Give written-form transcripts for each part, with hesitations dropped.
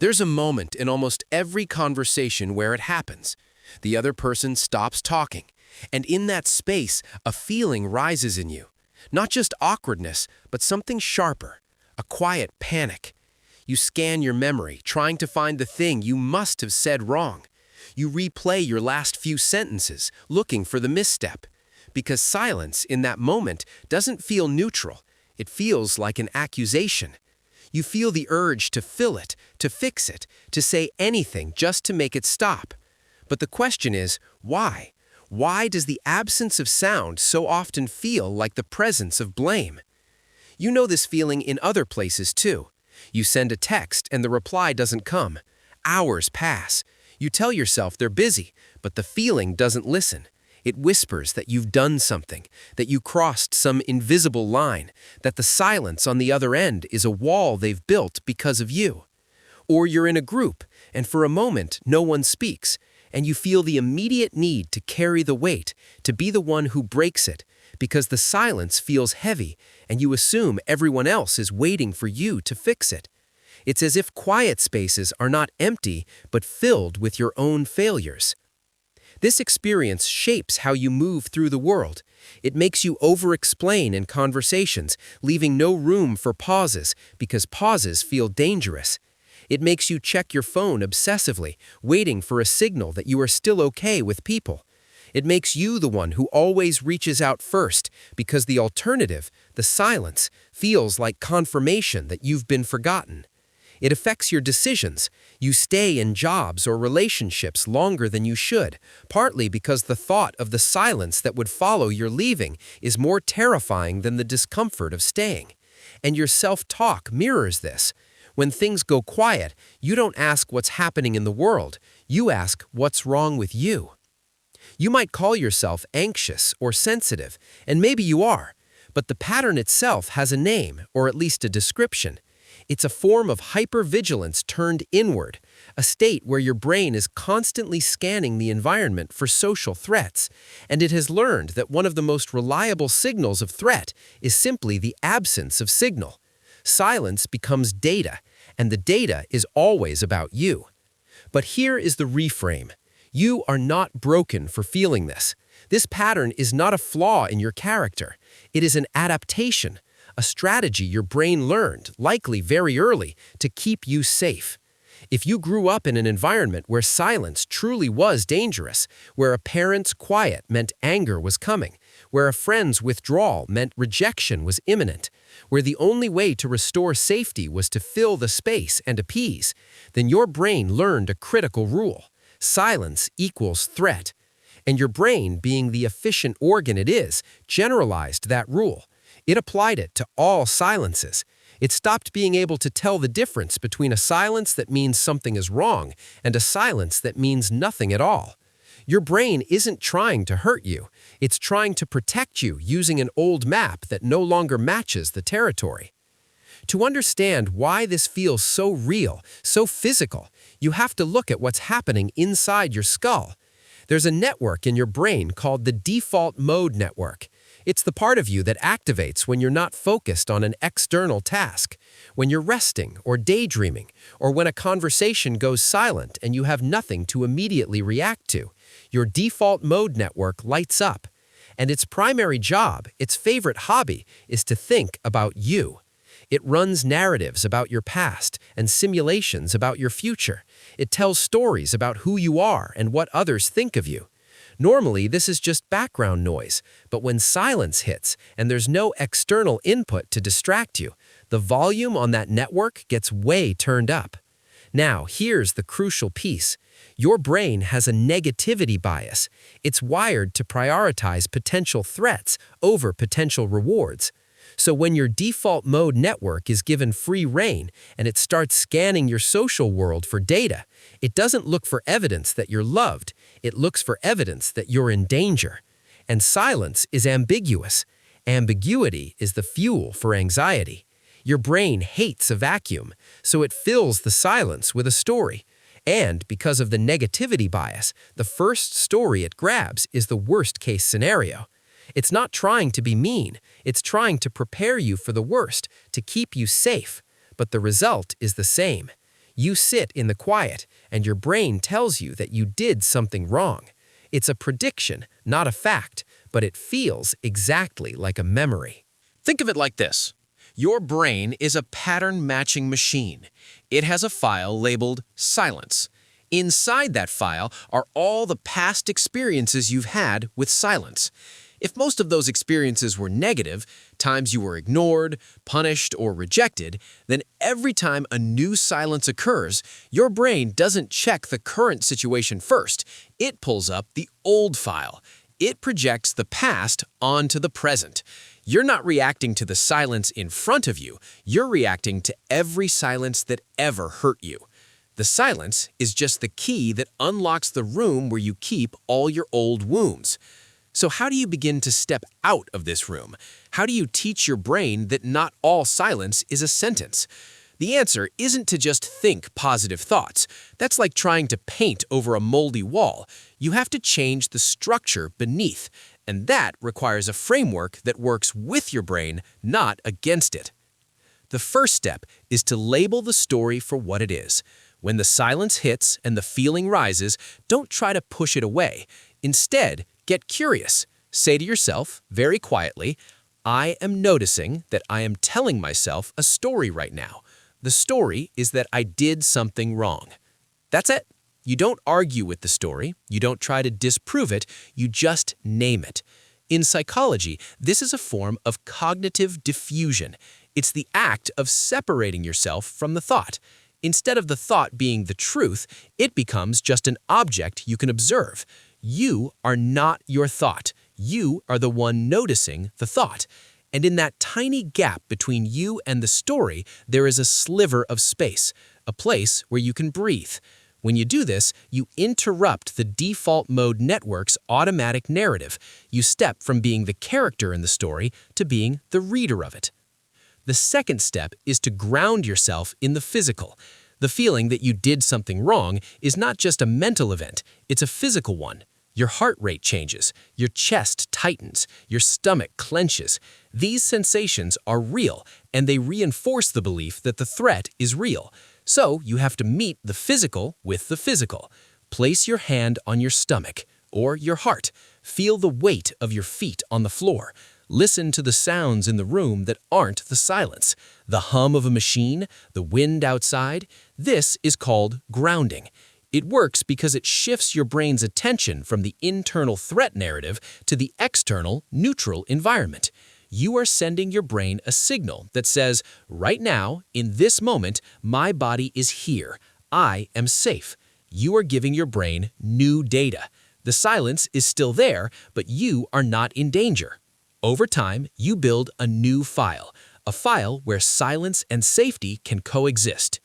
There's a moment in almost every conversation where it happens. The other person stops talking, and in that space, a feeling rises in you. Not just awkwardness, but something sharper, a quiet panic. You scan your memory, trying to find the thing you must have said wrong. You replay your last few sentences, looking for the misstep. Because silence in that moment doesn't feel neutral. It feels like an accusation. You feel the urge to fill it, to fix it, to say anything just to make it stop. But the question is, why? Why does the absence of sound so often feel like the presence of blame? You know this feeling in other places too. You send a text and the reply doesn't come. Hours pass. You tell yourself they're busy, but the feeling doesn't listen. It whispers that you've done something, that you crossed some invisible line, that the silence on the other end is a wall they've built because of you. Or you're in a group, and for a moment no one speaks, and you feel the immediate need to carry the weight, to be the one who breaks it, because the silence feels heavy, and you assume everyone else is waiting for you to fix it. It's as if quiet spaces are not empty, but filled with your own failures. This experience shapes how you move through the world. It makes you over-explain in conversations, leaving no room for pauses, because pauses feel dangerous. It makes you check your phone obsessively, waiting for a signal that you are still okay with people. It makes you the one who always reaches out first, because the alternative, the silence, feels like confirmation that you've been forgotten. It affects your decisions. You stay in jobs or relationships longer than you should, partly because the thought of the silence that would follow your leaving is more terrifying than the discomfort of staying. And your self-talk mirrors this. When things go quiet, you don't ask what's happening in the world. You ask what's wrong with you. You might call yourself anxious or sensitive, and maybe you are, but the pattern itself has a name, or at least a description. It's a form of hypervigilance turned inward, a state where your brain is constantly scanning the environment for social threats, and it has learned that one of the most reliable signals of threat is simply the absence of signal. Silence becomes data, and the data is always about you. But here is the reframe. You are not broken for feeling this. This pattern is not a flaw in your character. It is an adaptation, a strategy your brain learned, likely very early, to keep you safe. If you grew up in an environment where silence truly was dangerous, where a parent's quiet meant anger was coming, where a friend's withdrawal meant rejection was imminent, where the only way to restore safety was to fill the space and appease, then your brain learned a critical rule. Silence equals threat. And your brain, being the efficient organ it is, generalized that rule. It applied it to all silences. It stopped being able to tell the difference between a silence that means something is wrong and a silence that means nothing at all. Your brain isn't trying to hurt you. It's trying to protect you using an old map that no longer matches the territory. To understand why this feels so real, so physical, you have to look at what's happening inside your skull. There's a network in your brain called the default mode network. It's the part of you that activates when you're not focused on an external task, when you're resting or daydreaming, or when a conversation goes silent and you have nothing to immediately react to. Your default mode network lights up, and its primary job, its favorite hobby, is to think about you. It runs narratives about your past and simulations about your future. It tells stories about who you are and what others think of you. Normally, this is just background noise, but when silence hits and there's no external input to distract you, the volume on that network gets way turned up. Now, here's the crucial piece. Your brain has a negativity bias. It's wired to prioritize potential threats over potential rewards. So when your default mode network is given free rein and it starts scanning your social world for data, it doesn't look for evidence that you're loved, it looks for evidence that you're in danger. And silence is ambiguous. Ambiguity is the fuel for anxiety. Your brain hates a vacuum, so it fills the silence with a story. And because of the negativity bias, the first story it grabs is the worst-case scenario. It's not trying to be mean, it's trying to prepare you for the worst, to keep you safe. But the result is the same. You sit in the quiet, and your brain tells you that you did something wrong. It's a prediction, not a fact, but it feels exactly like a memory. Think of it like this. Your brain is a pattern-matching machine. It has a file labeled silence. Inside that file are all the past experiences you've had with silence. If most of those experiences were negative, times you were ignored, punished, or rejected, then every time a new silence occurs, your brain doesn't check the current situation first. It pulls up the old file. It projects the past onto the present. You're not reacting to the silence in front of you. You're reacting to every silence that ever hurt you. The silence is just the key that unlocks the room where you keep all your old wounds. So how do you begin to step out of this room? How do you teach your brain that not all silence is a sentence? The answer isn't to just think positive thoughts. That's like trying to paint over a moldy wall. You have to change the structure beneath, and that requires a framework that works with your brain, not against it. The first step is to label the story for what it is. When the silence hits and the feeling rises, don't try to push it away. Instead, get curious. Say to yourself, very quietly, I am noticing that I am telling myself a story right now. The story is that I did something wrong. That's it. You don't argue with the story. You don't try to disprove it. You just name it. In psychology, this is a form of cognitive defusion. It's the act of separating yourself from the thought. Instead of the thought being the truth, it becomes just an object you can observe. You are not your thought. You are the one noticing the thought. And in that tiny gap between you and the story, there is a sliver of space, a place where you can breathe. When you do this, you interrupt the default mode network's automatic narrative. You step from being the character in the story to being the reader of it. The second step is to ground yourself in the physical. The feeling that you did something wrong is not just a mental event, it's a physical one. Your heart rate changes, your chest tightens, your stomach clenches. These sensations are real, and they reinforce the belief that the threat is real. So you have to meet the physical with the physical. Place your hand on your stomach or your heart. Feel the weight of your feet on the floor. Listen to the sounds in the room that aren't the silence. The hum of a machine, the wind outside. This is called grounding. It works because it shifts your brain's attention from the internal threat narrative to the external, neutral environment. You are sending your brain a signal that says, right now, in this moment, my body is here. I am safe. You are giving your brain new data. The silence is still there, but you are not in danger. Over time, you build a new file, a file where silence and safety can coexist.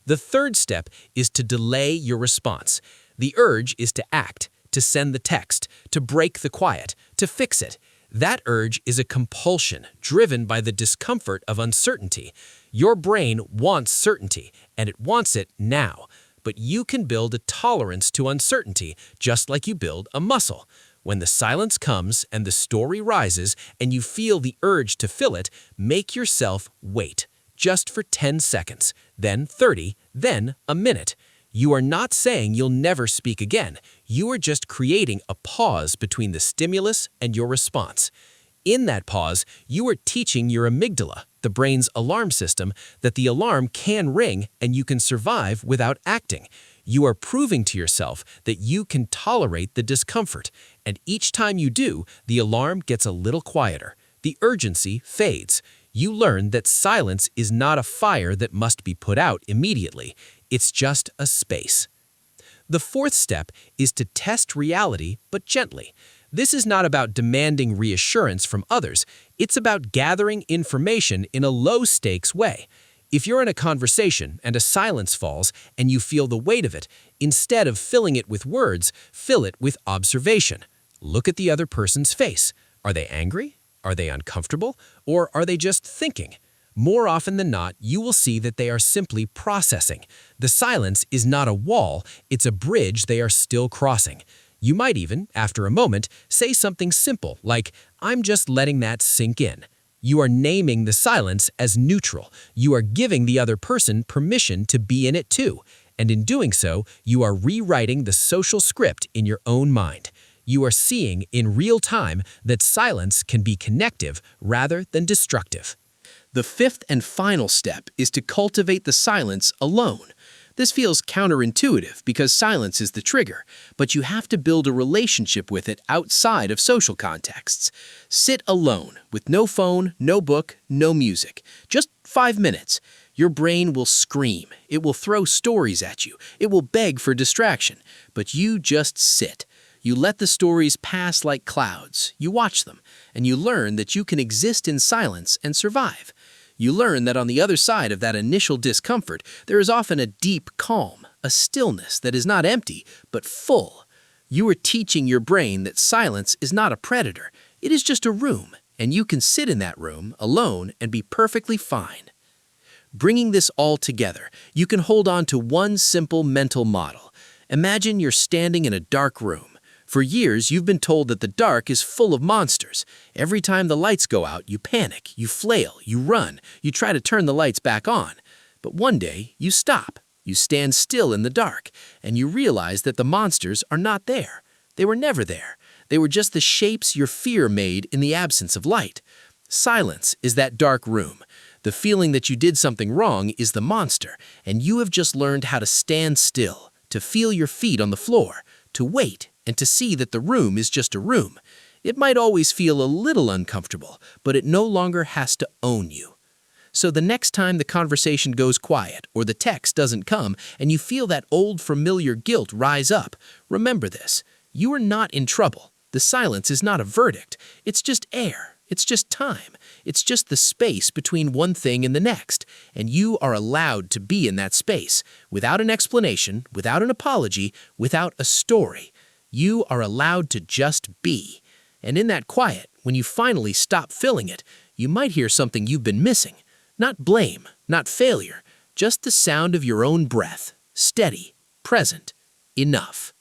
The third step is to delay your response. The urge is to act, to send the text, to break the quiet, to fix it. That urge is a compulsion driven by the discomfort of uncertainty. Your brain wants certainty, and it wants it now. But you can build a tolerance to uncertainty, just like you build a muscle. When the silence comes and the story rises and you feel the urge to fill it, make yourself wait. Just for 10 seconds, then 30, then a minute. You are not saying you'll never speak again. You are just creating a pause between the stimulus and your response. In that pause, you are teaching your amygdala, the brain's alarm system, that the alarm can ring and you can survive without acting. You are proving to yourself that you can tolerate the discomfort, and each time you do, the alarm gets a little quieter. The urgency fades. You learn that silence is not a fire that must be put out immediately. It's just a space. The fourth step is to test reality, but gently. This is not about demanding reassurance from others. It's about gathering information in a low-stakes way. If you're in a conversation and a silence falls and you feel the weight of it, instead of filling it with words, fill it with observation. Look at the other person's face. Are they angry? Are they uncomfortable? Or are they just thinking? More often than not, you will see that they are simply processing. The silence is not a wall, it's a bridge they are still crossing. You might even, after a moment, say something simple like, I'm just letting that sink in. You are naming the silence as neutral. You are giving the other person permission to be in it too. And in doing so, you are rewriting the social script in your own mind. You are seeing in real time that silence can be connective rather than destructive. The fifth and final step is to cultivate the silence alone. This feels counterintuitive because silence is the trigger, but you have to build a relationship with it outside of social contexts. Sit alone, with no phone, no book, no music. Just 5 minutes. Your brain will scream. It will throw stories at you. It will beg for distraction. But you just sit. You let the stories pass like clouds. You watch them, and you learn that you can exist in silence and survive. You learn that on the other side of that initial discomfort, there is often a deep calm, a stillness that is not empty, but full. You are teaching your brain that silence is not a predator. It is just a room, and you can sit in that room alone and be perfectly fine. Bringing this all together, you can hold on to one simple mental model. Imagine you're standing in a dark room. For years, you've been told that the dark is full of monsters. Every time the lights go out, you panic, you flail, you run, you try to turn the lights back on. But one day, you stop. You stand still in the dark, and you realize that the monsters are not there. They were never there. They were just the shapes your fear made in the absence of light. Silence is that dark room. The feeling that you did something wrong is the monster, and you have just learned how to stand still, to feel your feet on the floor, to wait, and to see that the room is just a room. It might always feel a little uncomfortable, but it no longer has to own you. So the next time the conversation goes quiet or the text doesn't come and you feel that old familiar guilt rise up, remember this. You are not in trouble. The silence is not a verdict. It's just air. It's just time. It's just the space between one thing and the next, and you are allowed to be in that space without an explanation, without an apology, without a story. You are allowed to just be. And in that quiet, when you finally stop filling it, you might hear something you've been missing. Not blame, not failure, just the sound of your own breath, steady, present, enough.